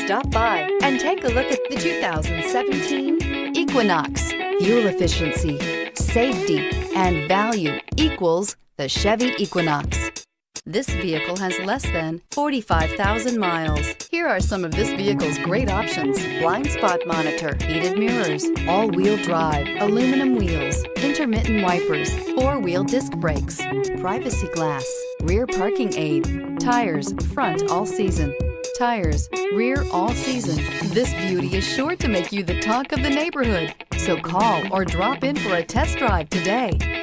Stop by and take a look at the 2017 Equinox. Fuel efficiency, safety, and value equals the Chevy Equinox. This vehicle has less than 45,000 miles. Here are some of this vehicle's great options: blind spot monitor, heated mirrors, all-wheel drive, aluminum wheels, intermittent wipers, four-wheel disc brakes, privacy glass, rear parking aid, tires front all season, tires rear all season. This beauty is sure to make you the talk of the neighborhood. So call or drop in for a test drive today.